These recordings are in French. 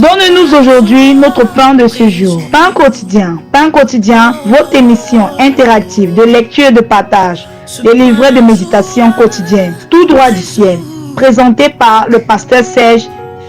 Donne-nous aujourd'hui notre pain de ce jour. Pain quotidien, votre émission interactive de lecture et de partage, des livrets de méditation quotidienne, tout droit du ciel, présenté par le pasteur Serge,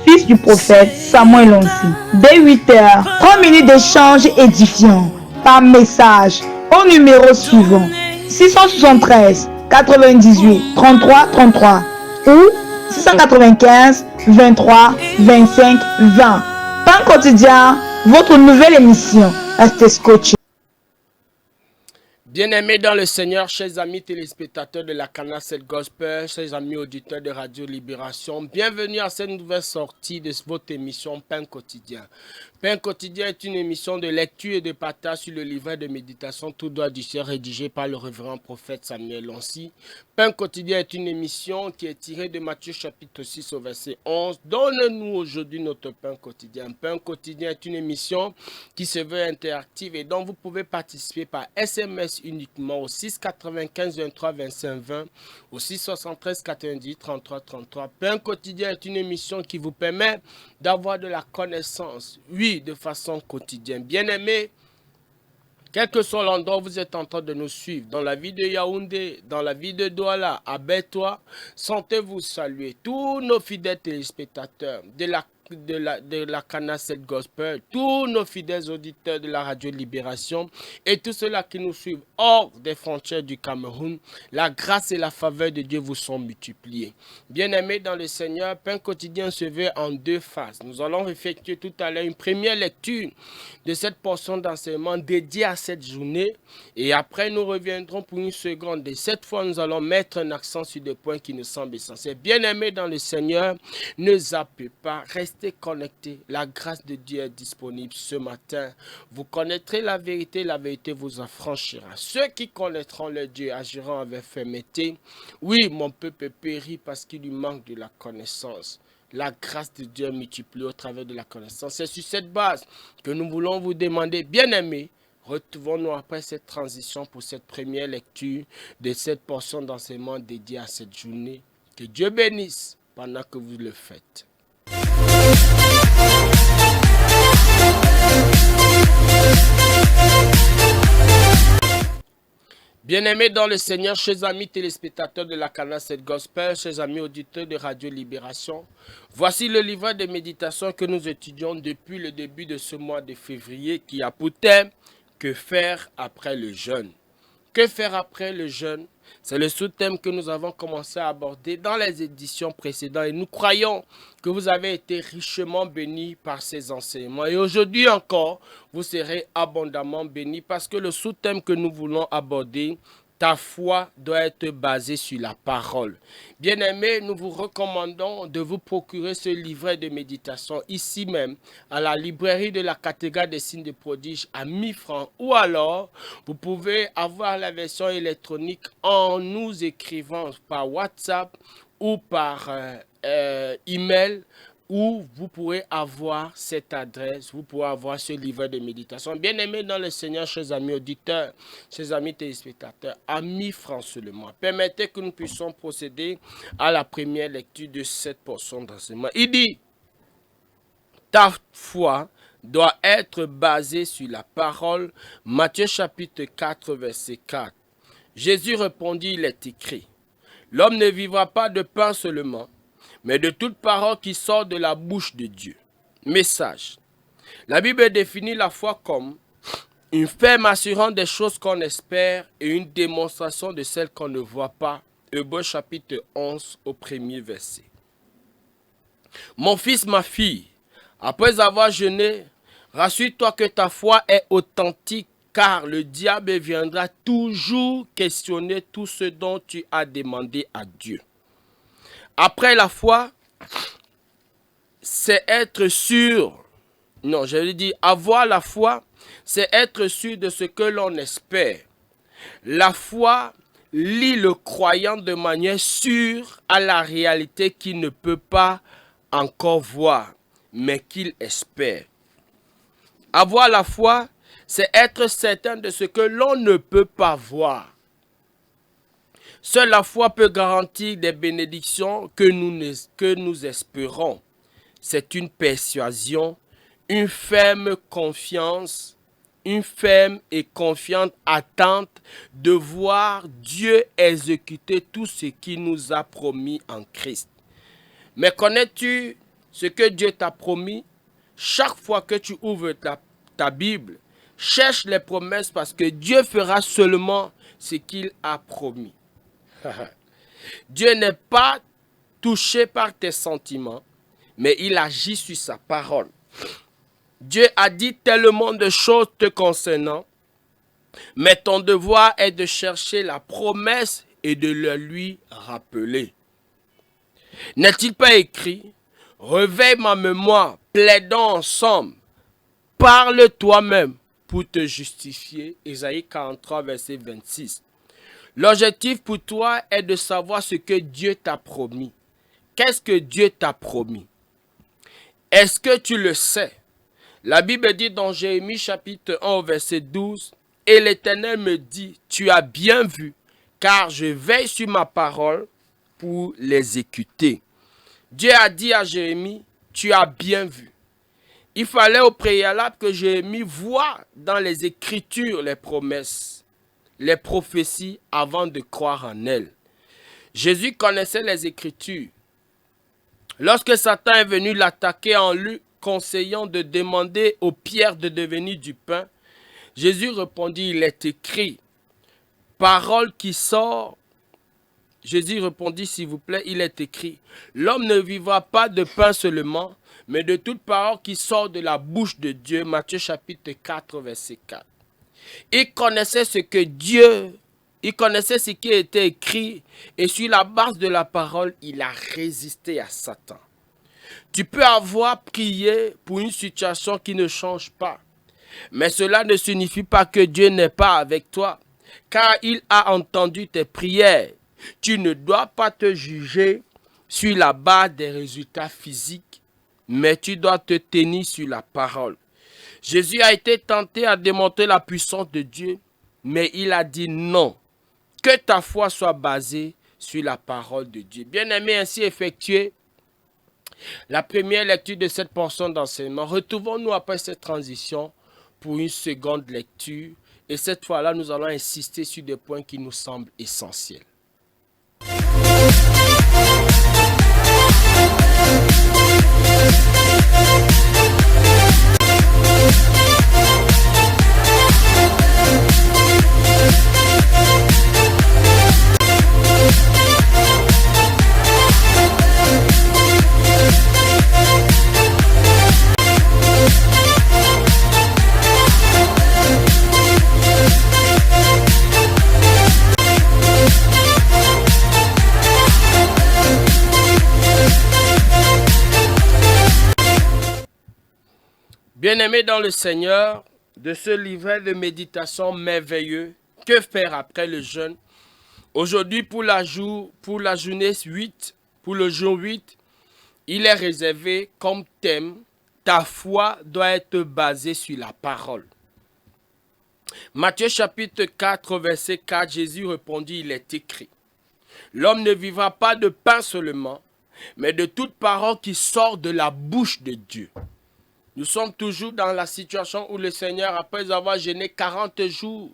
fils du prophète Samuel Lonsi. Dès 8h, 30 minutes d'échange édifiant par message au numéro suivant 673 98 33 33 ou 695 23 25 20. Pain quotidien, votre nouvelle émission. Restez scotché. Bien-aimés dans le Seigneur, chers amis téléspectateurs de la Canal 7 Gospel, chers amis auditeurs de Radio Libération, bienvenue à cette nouvelle sortie de votre émission Pain quotidien. Pain quotidien est une émission de lecture et de partage sur le livret de méditation Tout droit du ciel rédigé par le révérend prophète Samuel Lonsi. Pain quotidien est une émission qui est tirée de Matthieu chapitre 6 au verset 11. Donne-nous aujourd'hui notre pain quotidien. Pain quotidien est une émission qui se veut interactive et dont vous pouvez participer par SMS uniquement au 6 95 23 25 20, au 6 73 90 33 33. Pain quotidien est une émission qui vous permet d'avoir de la connaissance, oui, de façon quotidienne. Bien-aimés, quel que soit l'endroit où vous êtes en train de nous suivre, dans la ville de Yaoundé, dans la ville de Douala, à Bétois, sentez-vous saluer tous nos fidèles téléspectateurs de la Canal 7 Gospel, tous nos fidèles auditeurs de la Radio Libération et tous ceux-là qui nous suivent hors des frontières du Cameroun. La grâce et la faveur de Dieu vous sont multipliées. Bien-aimés dans le Seigneur, Pain quotidien se veut en deux phases. Nous allons effectuer tout à l'heure une première lecture de cette portion d'enseignement dédiée à cette journée et après nous reviendrons pour une seconde et cette fois nous allons mettre un accent sur des points qui nous semblent essentiels. Bien-aimés dans le Seigneur, ne zappez pas, restez connectés. La grâce de Dieu est disponible ce matin. Vous connaîtrez la vérité vous affranchira. Ceux qui connaîtront le Dieu agiront avec fermeté. Oui, mon peuple périt parce qu'il lui manque de la connaissance. La grâce de Dieu multiplie au travers de la connaissance. C'est sur cette base que nous voulons vous demander, bien-aimés, retrouvons-nous après cette transition pour cette première lecture de cette portion d'enseignement dédiée à cette journée. Que Dieu bénisse pendant que vous le faites. Bien-aimés dans le Seigneur, chers amis téléspectateurs de la Canal 7 Gospel, chers amis auditeurs de Radio Libération, voici le livret de méditation que nous étudions depuis le début de ce mois de février qui a pour thème « Que faire après le jeûne ?» Que faire après le jeûne? C'est le sous-thème que nous avons commencé à aborder dans les éditions précédentes et nous croyons que vous avez été richement bénis par ces enseignements. Et aujourd'hui encore, vous serez abondamment bénis parce que le sous-thème que nous voulons aborder, ta foi doit être basée sur la parole. Bien-aimés, nous vous recommandons de vous procurer ce livret de méditation ici même, à la librairie de la cathédrale des signes de prodige à 1000 francs. Ou alors, vous pouvez avoir la version électronique en nous écrivant par WhatsApp ou par email, où vous pourrez avoir cette adresse, vous pourrez avoir ce livret de méditation. Bien-aimés dans le Seigneur, chers amis auditeurs, chers amis téléspectateurs, à 1000 francs seulement. Permettez que nous puissions procéder à la première lecture de cette portion d'enseignement. Il dit, ta foi doit être basée sur la parole. Matthieu chapitre 4, verset 4. Jésus répondit, il est écrit, l'homme ne vivra pas de pain seulement, mais de toute parole qui sort de la bouche de Dieu. Message. La Bible définit la foi comme une ferme assurance des choses qu'on espère et une démonstration de celles qu'on ne voit pas. Hébreux chapitre 11 au premier verset. Mon fils, ma fille, après avoir jeûné, rassure-toi que ta foi est authentique, car le diable viendra toujours questionner tout ce dont tu as demandé à Dieu. Après la foi, c'est être sûr. Non, je veux dire, avoir la foi, c'est être sûr de ce que l'on espère. La foi lie le croyant de manière sûre à la réalité qu'il ne peut pas encore voir, mais qu'il espère. Avoir la foi, c'est être certain de ce que l'on ne peut pas voir. Seule la foi peut garantir des bénédictions que nous espérons. C'est une persuasion une ferme confiance, une ferme et confiante attente de voir Dieu exécuter tout ce qu'il nous a promis en Christ. Mais connais-tu ce que Dieu t'a promis? Chaque fois que tu ouvres ta Bible, cherche les promesses parce que Dieu fera seulement ce qu'il a promis. Dieu n'est pas touché par tes sentiments, mais il agit sur sa parole. Dieu a dit tellement de choses te concernant, mais ton devoir est de chercher la promesse et de le lui rappeler. N'est-il pas écrit? Réveille ma mémoire, plaidons ensemble, parle toi-même pour te justifier. Ésaïe 43, verset 26. L'objectif pour toi est de savoir ce que Dieu t'a promis. Qu'est-ce que Dieu t'a promis? Est-ce que tu le sais? La Bible dit dans Jérémie chapitre 1, verset 12, « Et l'Éternel me dit, tu as bien vu, car je veille sur ma parole pour l'exécuter. » Dieu a dit à Jérémie, tu as bien vu. Il fallait au préalable que Jérémie voie dans les Écritures les promesses, les prophéties avant de croire en elles. Jésus connaissait les Écritures. Lorsque Satan est venu l'attaquer en lui conseillant de demander aux pierres de devenir du pain, Jésus répondit, il est écrit, parole qui sort. Jésus répondit, s'il vous plaît, il est écrit, l'homme ne vivra pas de pain seulement, mais de toute parole qui sort de la bouche de Dieu. Matthieu chapitre 4, verset 4. Il connaissait ce que Dieu, il connaissait ce qui était écrit, et sur la base de la parole, il a résisté à Satan. Tu peux avoir prié pour une situation qui ne change pas, mais cela ne signifie pas que Dieu n'est pas avec toi, car il a entendu tes prières. Tu ne dois pas te juger sur la base des résultats physiques, mais tu dois te tenir sur la parole. Jésus a été tenté à démontrer la puissance de Dieu, mais il a dit non, que ta foi soit basée sur la parole de Dieu. Bien-aimé, ainsi effectué la première lecture de cette portion d'enseignement. Retrouvons-nous après cette transition pour une seconde lecture. Et cette fois-là, nous allons insister sur des points qui nous semblent essentiels. Bien-aimés dans le Seigneur, de ce livret de méditation merveilleux, que faire après le jeûne? Aujourd'hui, pour le jour 8, il est réservé comme thème, ta foi doit être basée sur la parole. Matthieu chapitre 4, verset 4, Jésus répondit, il est écrit, l'homme ne vivra pas de pain seulement, mais de toute parole qui sort de la bouche de Dieu. Nous sommes toujours dans la situation où le Seigneur, après avoir jeûné 40 jours,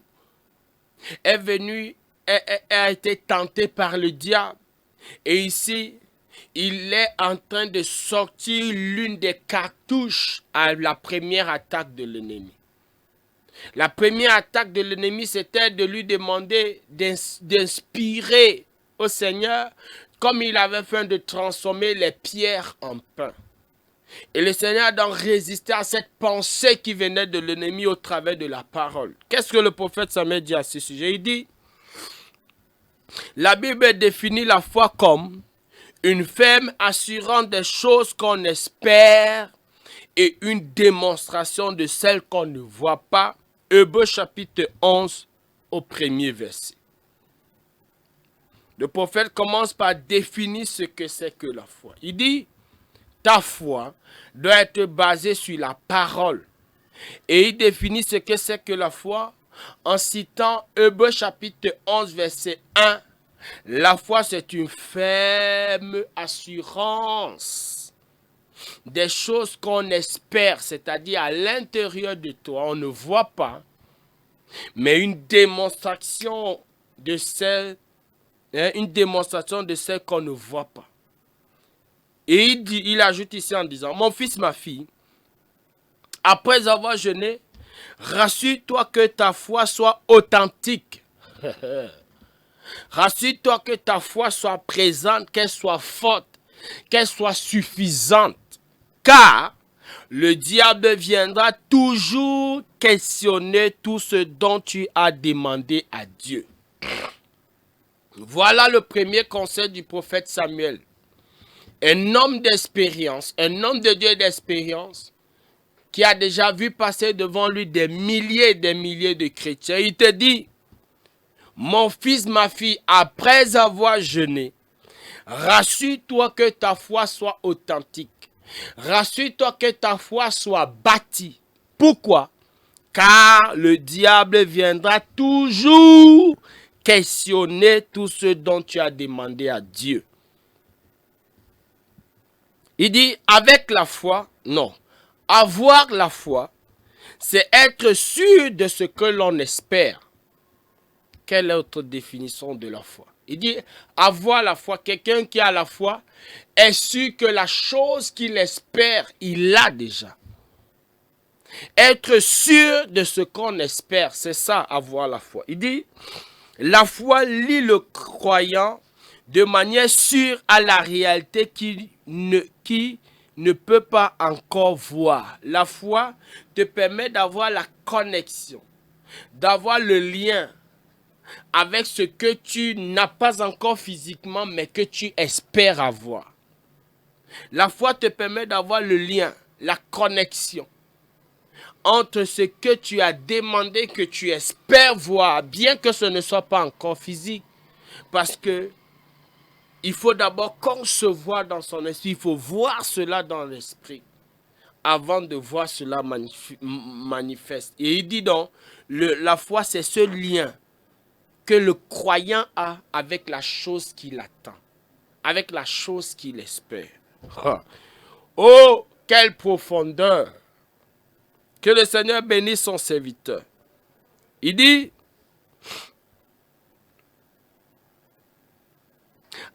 est venu et a été tenté par le diable. Et ici, il est en train de sortir l'une des cartouches à la première attaque de l'ennemi. La première attaque de l'ennemi, c'était de lui demander d'inspirer au Seigneur, comme il avait fait de transformer les pierres en pain. Et le Seigneur a donc résisté à cette pensée qui venait de l'ennemi au travers de la parole. Qu'est-ce que le prophète Samuel dit à ce sujet? Il dit, la Bible définit la foi comme une ferme assurance des choses qu'on espère et une démonstration de celles qu'on ne voit pas. Hébreux chapitre 11 au premier verset. Le prophète commence par définir ce que c'est que la foi. Il dit, ta foi doit être basée sur la parole. Et il définit ce que c'est que la foi en citant Hébreux chapitre 11 verset 1. La foi c'est une ferme assurance. des choses qu'on espère, c'est-à-dire à l'intérieur de toi, on ne voit pas, mais une démonstration de celle qu'on ne voit pas. Et il ajoute ici en disant, mon fils, ma fille, après avoir jeûné, rassure-toi que ta foi soit authentique. Rassure-toi que ta foi soit présente, qu'elle soit forte, qu'elle soit suffisante. Car le diable viendra toujours questionner tout ce dont tu as demandé à Dieu. Voilà le premier conseil du prophète Samuel. Un homme d'expérience, un homme de Dieu d'expérience, qui a déjà vu passer devant lui des milliers et des milliers de chrétiens. Il te dit, mon fils, ma fille, après avoir jeûné, rassure-toi que ta foi soit authentique. Rassure-toi que ta foi soit bâtie. Pourquoi? Car le diable viendra toujours questionner tout ce dont tu as demandé à Dieu. Il dit, avec la foi, non. Avoir la foi, c'est être sûr de ce que l'on espère. Quelle est votre définition de la foi? Il dit, avoir la foi, quelqu'un qui a la foi est sûr que la chose qu'il espère, il l'a déjà. Être sûr de ce qu'on espère, c'est ça, avoir la foi. Il dit, la foi lie le croyant de manière sûre à la réalité qui ne peut pas encore voir. La foi te permet d'avoir la connexion, d'avoir le lien avec ce que tu n'as pas encore physiquement, mais que tu espères avoir. La foi te permet d'avoir le lien, la connexion entre ce que tu as demandé, que tu espères voir, bien que ce ne soit pas encore physique. Parce que il faut d'abord concevoir dans son esprit, il faut voir cela dans l'esprit avant de voir cela manifeste. Et il dit donc, la foi c'est ce lien que le croyant a avec la chose qu'il attend, avec la chose qu'il espère. Oh, quelle profondeur! Que le Seigneur bénisse son serviteur. Il dit,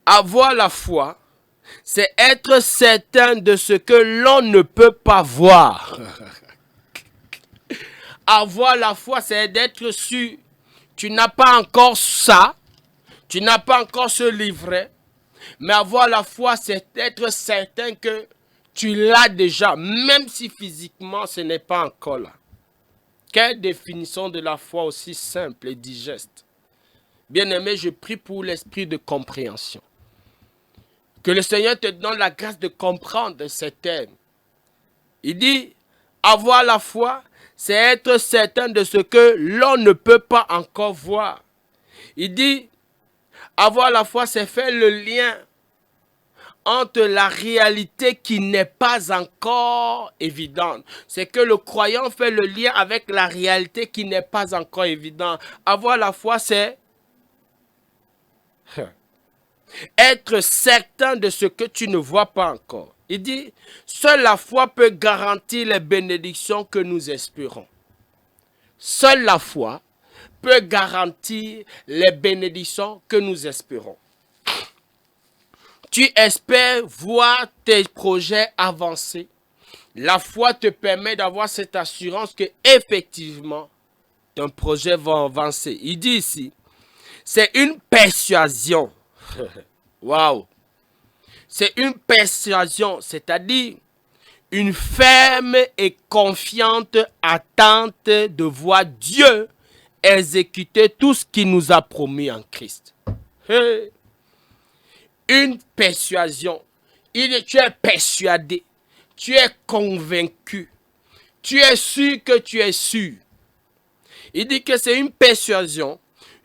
avoir la foi, c'est être certain de ce que l'on ne peut pas voir. Avoir la foi, c'est d'être sûr. Tu n'as pas encore ça, tu n'as pas encore ce livret, mais avoir la foi, c'est être certain que tu l'as déjà, même si physiquement ce n'est pas encore là. Quelle définition de la foi aussi simple et digeste. Bien-aimé, je prie pour l'esprit de compréhension. Que le Seigneur te donne la grâce de comprendre ces thèmes. Il dit, avoir la foi, c'est être certain de ce que l'on ne peut pas encore voir. Il dit, avoir la foi, c'est faire le lien entre la réalité qui n'est pas encore évidente. C'est que le croyant fait le lien avec la réalité qui n'est pas encore évidente. Avoir la foi, c'est être certain de ce que tu ne vois pas encore. Il dit, seule la foi peut garantir les bénédictions que nous espérons. Seule la foi peut garantir les bénédictions que nous espérons. Tu espères voir tes projets avancer. La foi te permet d'avoir cette assurance que effectivement ton projet va avancer. Il dit ici, c'est une persuasion. Waouh! C'est une persuasion, c'est-à-dire une ferme et confiante attente de voir Dieu exécuter tout ce qu'il nous a promis en Christ. Hey. Une persuasion. Tu es persuadé. Tu es convaincu. Tu es sûr que tu es sûr. Il dit que c'est une persuasion,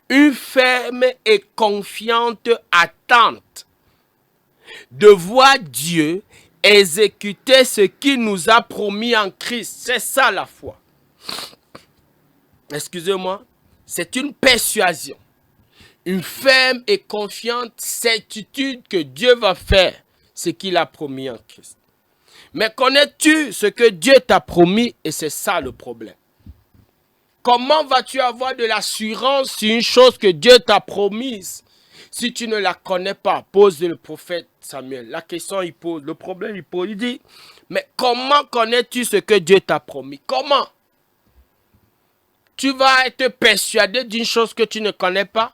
une ferme et confiante attente de voir Dieu exécuter ce qu'il nous a promis en Christ. C'est ça la foi. Excusez-moi. C'est une persuasion. Une ferme et confiante certitude que Dieu va faire ce qu'il a promis en Christ. Mais connais-tu ce que Dieu t'a promis? Et c'est ça le problème. Comment vas-tu avoir de l'assurance sur une chose que Dieu t'a promise si tu ne la connais pas? Pose le prophète Samuel. La question il pose, le problème il pose. Il dit, mais comment connais-tu ce que Dieu t'a promis? Comment? Tu vas être persuadé d'une chose que tu ne connais pas?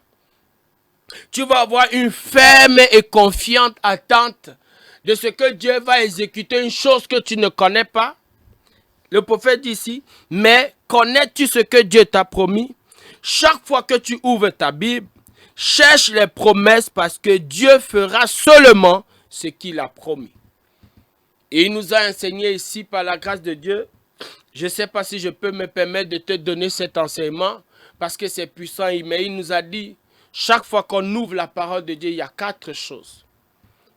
Tu vas avoir une ferme et confiante attente de ce que Dieu va exécuter, une chose que tu ne connais pas? Le prophète dit ici, mais connais-tu ce que Dieu t'a promis? Chaque fois que tu ouvres ta Bible, cherche les promesses parce que Dieu fera seulement ce qu'il a promis. Et il nous a enseigné ici par la grâce de Dieu. Je ne sais pas si je peux me permettre de te donner cet enseignement parce que c'est puissant, mais il nous a dit, chaque fois qu'on ouvre la parole de Dieu, il y a 4 choses.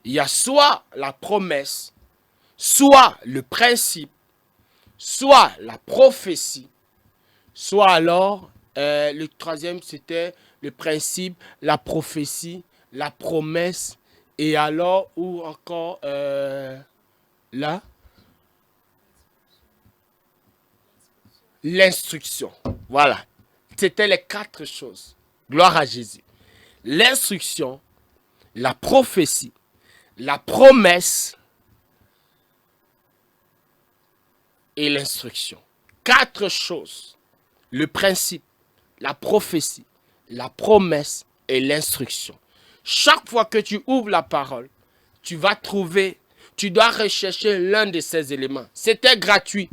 Il y a soit la promesse, soit le principe, soit la prophétie, soit alors, le troisième c'était le principe, la prophétie, la promesse, et alors, ou encore là, l'instruction. Voilà, c'était les 4 choses. Gloire à Jésus. L'instruction, la prophétie, la promesse et l'instruction. 4 choses. Le principe, la prophétie, la promesse et l'instruction. Chaque fois que tu ouvres la parole, tu vas trouver, tu dois rechercher l'un de ces éléments. C'était gratuit.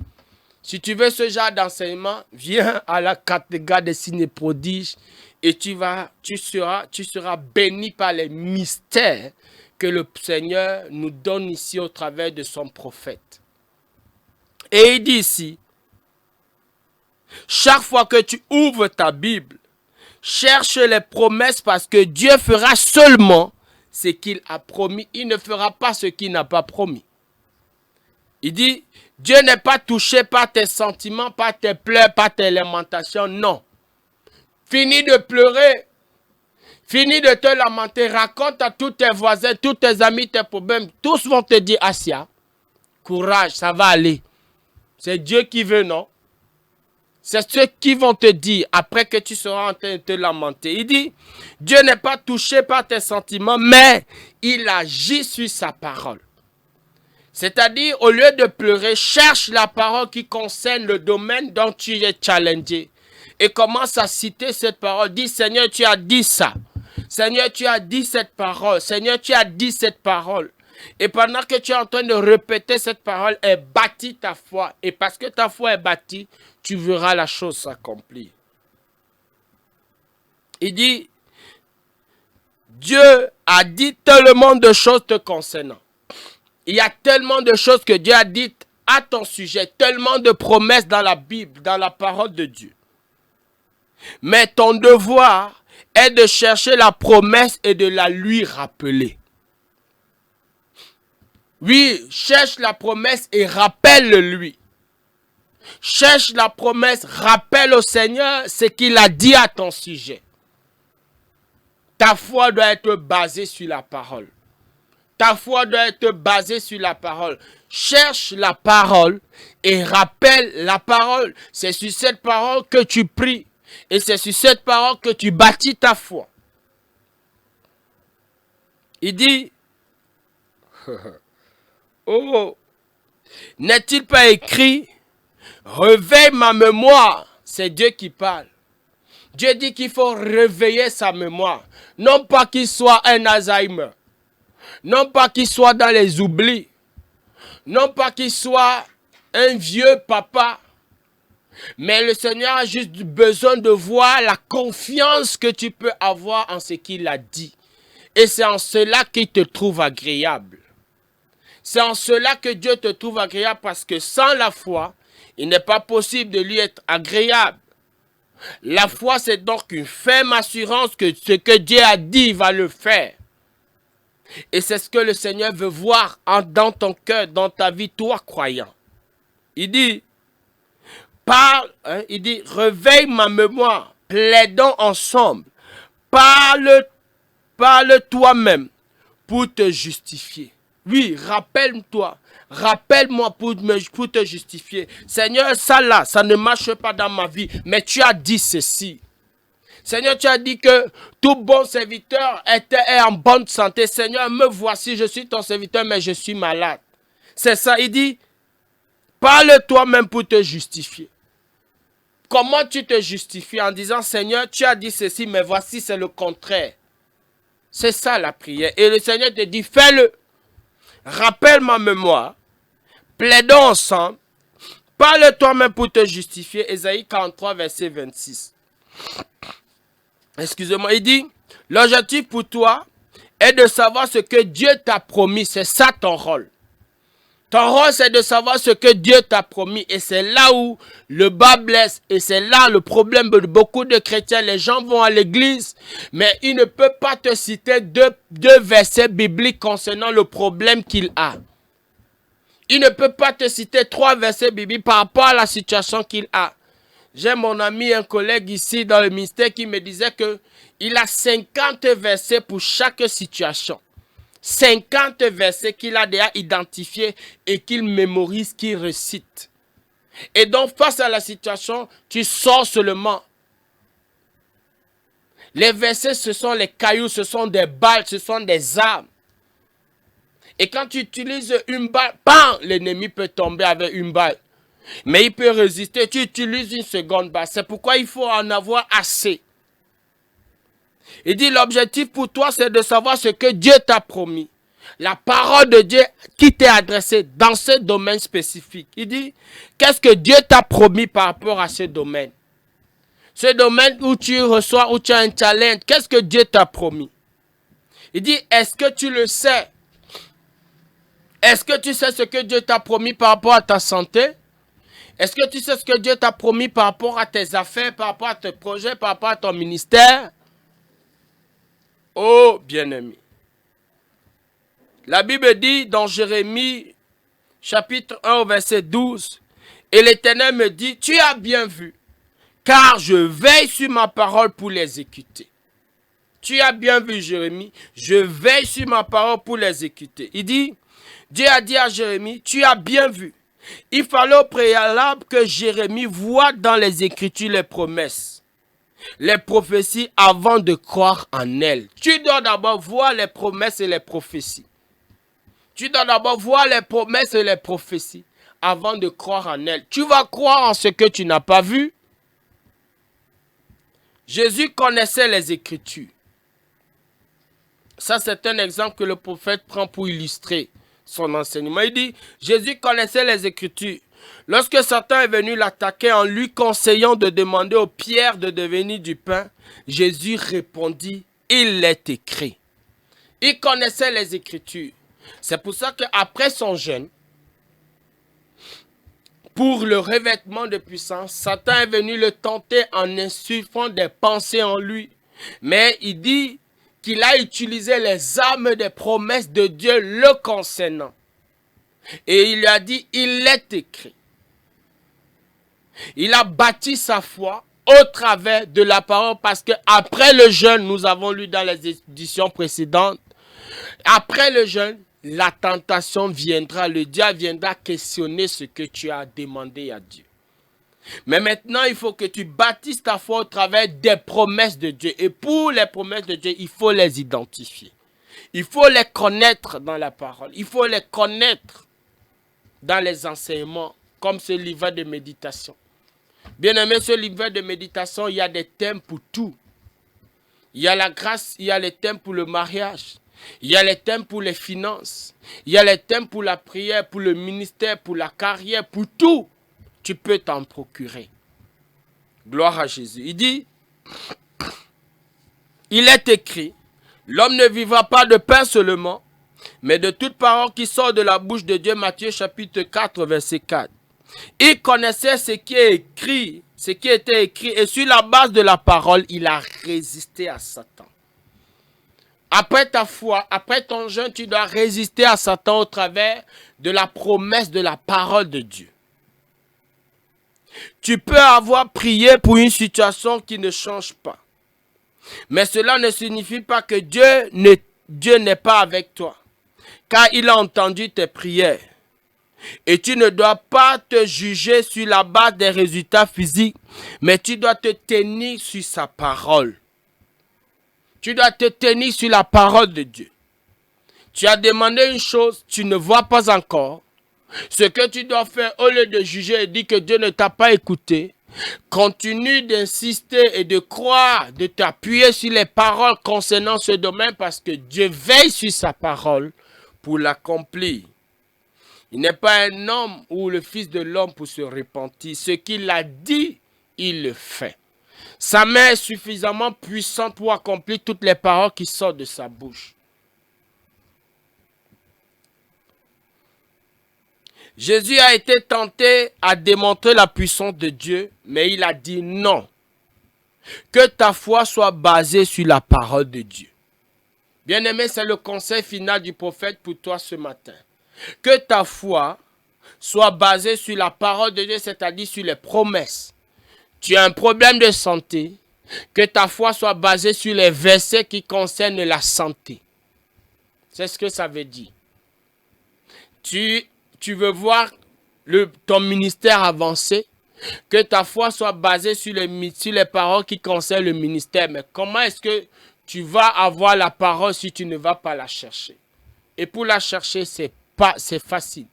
Si tu veux ce genre d'enseignement, viens à la cathédrale des signes et prodiges et tu seras béni par les mystères que le Seigneur nous donne ici au travers de son prophète. Et il dit ici, chaque fois que tu ouvres ta Bible, cherche les promesses parce que Dieu fera seulement ce qu'il a promis. Il ne fera pas ce qu'il n'a pas promis. Il dit, Dieu n'est pas touché par tes sentiments, par tes pleurs, par tes lamentations. Non. Finis de pleurer. Finis de te lamenter. Raconte à tous tes voisins, tous tes amis, tes problèmes. Tous vont te dire, Asia, courage, ça va aller. C'est Dieu qui veut, non? C'est ceux qui vont te dire après que tu seras en train de te lamenter. Il dit, Dieu n'est pas touché par tes sentiments, mais il agit sur sa parole. C'est-à-dire, au lieu de pleurer, cherche la parole qui concerne le domaine dont tu es challengé. Et commence à citer cette parole. Dis, Seigneur, tu as dit ça. Seigneur, tu as dit cette parole. Seigneur, tu as dit cette parole. Et pendant que tu es en train de répéter cette parole, elle bâtit ta foi. Et parce que ta foi est bâtie, tu verras la chose s'accomplir. Il dit, Dieu a dit tellement de choses te concernant. Il y a tellement de choses que Dieu a dites à ton sujet, tellement de promesses dans la Bible, dans la parole de Dieu. Mais ton devoir est de chercher la promesse et de la lui rappeler. Oui, cherche la promesse et rappelle-le-lui. Cherche la promesse, rappelle au Seigneur ce qu'il a dit à ton sujet. Ta foi doit être basée sur la parole. Ta foi doit être basée sur la parole. Cherche la parole et rappelle la parole. C'est sur cette parole que tu pries. Et c'est sur cette parole que tu bâtis ta foi. Il dit, oh, n'est-il pas écrit, réveille ma mémoire. C'est Dieu qui parle. Dieu dit qu'il faut réveiller sa mémoire. Non pas qu'il soit un Alzheimer. Non pas qu'il soit dans les oublis. Non pas qu'il soit un vieux papa. Mais le Seigneur a juste besoin de voir la confiance que tu peux avoir en ce qu'il a dit. Et c'est en cela qu'il te trouve agréable. C'est en cela que Dieu te trouve agréable parce que sans la foi, il n'est pas possible de lui être agréable. La foi, c'est donc une ferme assurance que ce que Dieu a dit, il va le faire. Et c'est ce que le Seigneur veut voir dans ton cœur, dans ta vie, toi croyant. Il dit, parle, il dit, réveille ma mémoire, plaidons ensemble, parle toi-même pour te justifier. Oui, rappelle-toi. Rappelle-moi pour te justifier. Seigneur, ça là, ça ne marche pas dans ma vie. Mais tu as dit ceci. Seigneur, tu as dit que tout bon serviteur est en bonne santé. Seigneur, me voici, je suis ton serviteur, mais je suis malade. C'est ça, il dit, parle toi-même pour te justifier. Comment tu te justifies? En disant, Seigneur, tu as dit ceci, mais voici, c'est le contraire. C'est ça la prière. Et le Seigneur te dit, fais-le. Rappelle ma mémoire. Plaidons ensemble. Parle toi-même pour te justifier. Ésaïe 43, verset 26. Excusez-moi, il dit, l'objectif pour toi est de savoir ce que Dieu t'a promis. C'est ça ton rôle. Ton rôle, c'est de savoir ce que Dieu t'a promis. Et c'est là où le bas blesse. Et c'est là le problème de beaucoup de chrétiens. Les gens vont à l'église, mais ils ne peuvent pas te citer deux versets bibliques concernant le problème qu'il a. Il ne peut pas te citer 3 versets bibliques par rapport à la situation qu'il a. J'ai mon ami, un collègue ici dans le ministère qui me disait qu'il a 50 versets pour chaque situation. 50 versets qu'il a déjà identifiés et qu'il mémorise, qu'il récite. Et donc, face à la situation, tu sors seulement. Les versets, ce sont les cailloux, ce sont des balles, ce sont des armes. Et quand tu utilises une balle, bam, l'ennemi peut tomber avec une balle. Mais il peut résister. Tu utilises une seconde balle. C'est pourquoi il faut en avoir assez. Il dit, l'objectif pour toi, c'est de savoir ce que Dieu t'a promis. La parole de Dieu qui t'est adressée dans ce domaine spécifique. Il dit, qu'est-ce que Dieu t'a promis par rapport à ce domaine? Ce domaine où tu reçois, où tu as un challenge, qu'est-ce que Dieu t'a promis? Il dit, est-ce que tu le sais? Est-ce que tu sais ce que Dieu t'a promis par rapport à ta santé? Est-ce que tu sais ce que Dieu t'a promis par rapport à tes affaires, par rapport à tes projets, par rapport à ton ministère? Oh, bien-aimé. La Bible dit dans Jérémie, chapitre 1, verset 12, « Et l'Éternel me dit, tu as bien vu, car je veille sur ma parole pour l'exécuter. » Tu as bien vu, Jérémie, je veille sur ma parole pour l'exécuter. Il dit, Dieu a dit à Jérémie, tu as bien vu. Il fallait au préalable que Jérémie voie dans les Écritures les promesses, les prophéties avant de croire en elles. Tu dois d'abord voir les promesses et les prophéties. Tu dois d'abord voir les promesses et les prophéties avant de croire en elles. Tu vas croire en ce que tu n'as pas vu. Jésus connaissait les Écritures. Ça, c'est un exemple que le prophète prend pour illustrer son enseignement. Il dit, Jésus connaissait les Écritures. Lorsque Satan est venu l'attaquer en lui conseillant de demander aux pierres de devenir du pain, Jésus répondit, il est écrit. Il connaissait les Écritures. C'est pour ça qu'après son jeûne, pour le revêtement de puissance, Satan est venu le tenter en insufflant des pensées en lui. Mais il dit qu'il a utilisé les armes des promesses de Dieu le concernant. Et il a dit, il est écrit. Il a bâti sa foi au travers de la parole parce qu'après le jeûne, nous avons lu dans les éditions précédentes, après le jeûne, la tentation viendra, le diable viendra questionner ce que tu as demandé à Dieu. Mais maintenant, il faut que tu bâtisses ta foi au travers des promesses de Dieu. Et pour les promesses de Dieu, il faut les identifier. Il faut les connaître dans la parole. Il faut les connaître dans les enseignements, comme ce livre de méditation. Bien aimé, ce livre de méditation, il y a des thèmes pour tout. Il y a la grâce, il y a les thèmes pour le mariage. Il y a les thèmes pour les finances. Il y a les thèmes pour la prière, pour le ministère, pour la carrière, pour tout. Tu peux t'en procurer. Gloire à Jésus. Il dit, il est écrit, l'homme ne vivra pas de pain seulement, mais de toute parole qui sort de la bouche de Dieu. Matthieu chapitre 4, verset 4. Il connaissait ce qui est écrit, ce qui était écrit, et sur la base de la parole, il a résisté à Satan. Après ta foi, après ton jeûne, tu dois résister à Satan au travers de la promesse de la parole de Dieu. Tu peux avoir prié pour une situation qui ne change pas. Mais cela ne signifie pas que Dieu n'est pas avec toi. car il a entendu tes prières. Et tu ne dois pas te juger sur la base des résultats physiques, mais tu dois te tenir sur sa parole. Tu dois te tenir sur la parole de Dieu. Tu as demandé une chose, tu ne vois pas encore. Ce que tu dois faire, au lieu de juger et dire que Dieu ne t'a pas écouté, continue d'insister et de croire, de t'appuyer sur les paroles concernant ce domaine parce que Dieu veille sur sa parole pour l'accomplir. Il n'est pas un homme ou le fils de l'homme pour se repentir. Ce qu'il a dit, il le fait. Sa main est suffisamment puissante pour accomplir toutes les paroles qui sortent de sa bouche. Jésus a été tenté à démontrer la puissance de Dieu, mais il a dit non. Que ta foi soit basée sur la parole de Dieu. Bien-aimé, c'est le conseil final du prophète pour toi ce matin. Que ta foi soit basée sur la parole de Dieu, c'est-à-dire sur les promesses. Tu as un problème de santé, que ta foi soit basée sur les versets qui concernent la santé. C'est ce que ça veut dire. Tu veux voir ton ministère avancer, que ta foi soit basée sur les paroles qui concernent le ministère. Mais comment est-ce que tu vas avoir la parole si tu ne vas pas la chercher? Et pour la chercher, c'est facile.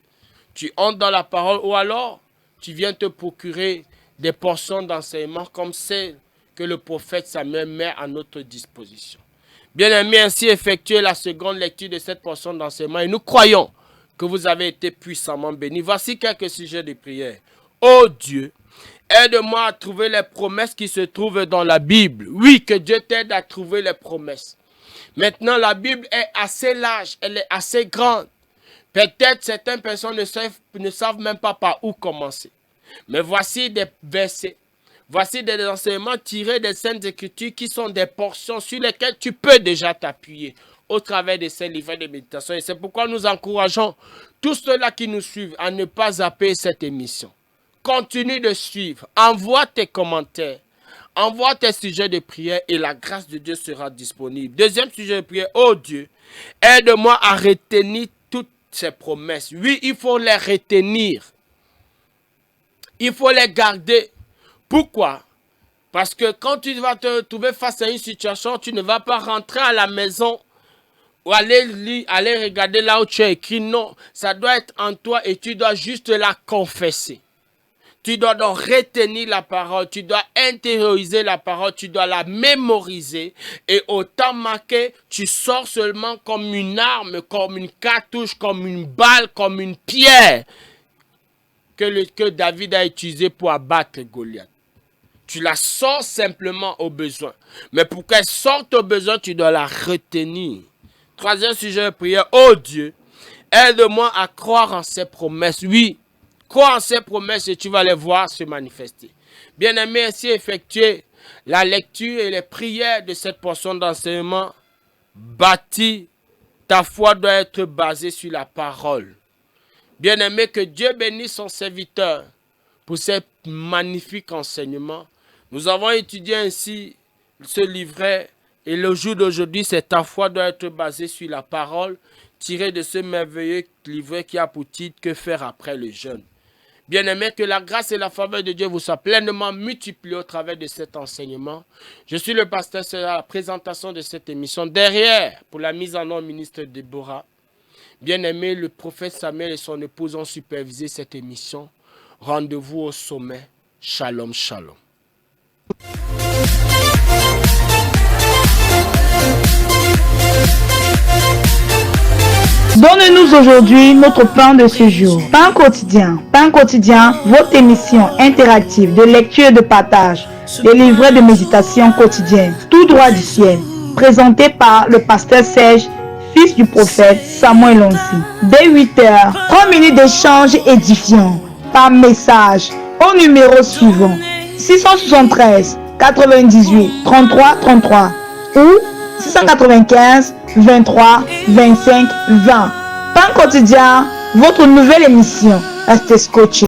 Tu entres dans la parole ou alors tu viens te procurer des portions d'enseignement comme celles que le prophète Samuel met à notre disposition. Bien-aimés, ainsi effectuez la seconde lecture de cette portion d'enseignement et nous croyons que vous avez été puissamment bénis. Voici quelques sujets de prière. Ô Dieu, aide-moi à trouver les promesses qui se trouvent dans la Bible. Oui, que Dieu t'aide à trouver les promesses. Maintenant, la Bible est assez large, elle est assez grande. Peut-être certaines personnes ne savent même pas par où commencer. Mais voici des versets. Voici des enseignements tirés des Saintes Écritures qui sont des portions sur lesquelles tu peux déjà t'appuyer au travers de ces livres de méditation. Et c'est pourquoi nous encourageons tous ceux-là qui nous suivent à ne pas zapper cette émission. Continue de suivre. Envoie tes commentaires. Envoie tes sujets de prière et la grâce de Dieu sera disponible. Deuxième sujet de prière. Oh Dieu, aide-moi à retenir toutes ces promesses. Oui, il faut les retenir. Il faut les garder. Pourquoi? Parce que quand tu vas te trouver face à une situation, tu ne vas pas rentrer à la maison ou aller regarder là où tu as écrit. Non, ça doit être en toi et tu dois juste la confesser. Tu dois donc retenir la parole, tu dois intérioriser la parole, tu dois la mémoriser. Et au temps marqué, tu sors seulement comme une arme, comme une cartouche, comme une balle, comme une pierre que David a utilisé pour abattre Goliath. Tu la sors simplement au besoin. Mais pour qu'elle sorte au besoin, tu dois la retenir. Troisième sujet de prière. Oh Dieu, aide-moi à croire en ces promesses. Oui, crois en ces promesses et tu vas les voir se manifester. Bien-aimé, ainsi effectuer la lecture et les prières de cette portion d'enseignement bâtie. Ta foi doit être basée sur la parole. Bien-aimé, que Dieu bénisse son serviteur pour ces magnifiques enseignements. Nous avons étudié ainsi ce livret et le jour d'aujourd'hui, c'est ta foi doit être basée sur la parole, tirée de ce merveilleux livret qui a pour titre « Que faire après le jeûne ». Bien-aimés, que la grâce et la faveur de Dieu vous soient pleinement multipliées au travers de cet enseignement. Je suis le pasteur, c'est la présentation de cette émission. Derrière, pour la mise en œuvre, ministre Déborah. Bien-aimé, le prophète Samuel et son épouse ont supervisé cette émission. Rendez-vous au sommet. Shalom, shalom. Donne-nous aujourd'hui notre pain de ce jour. Pain quotidien, votre émission interactive de lecture et de partage, des livrets de méditation quotidienne, tout droit du ciel, présenté par le pasteur Serge, fils du prophète Samuel Lonsi. Dès 8h, 3 minutes d'échange édifiant par message au numéro suivant 673 98 33 33 ou 695 23 25 20. Pain quotidien, votre nouvelle émission. Restez scotché.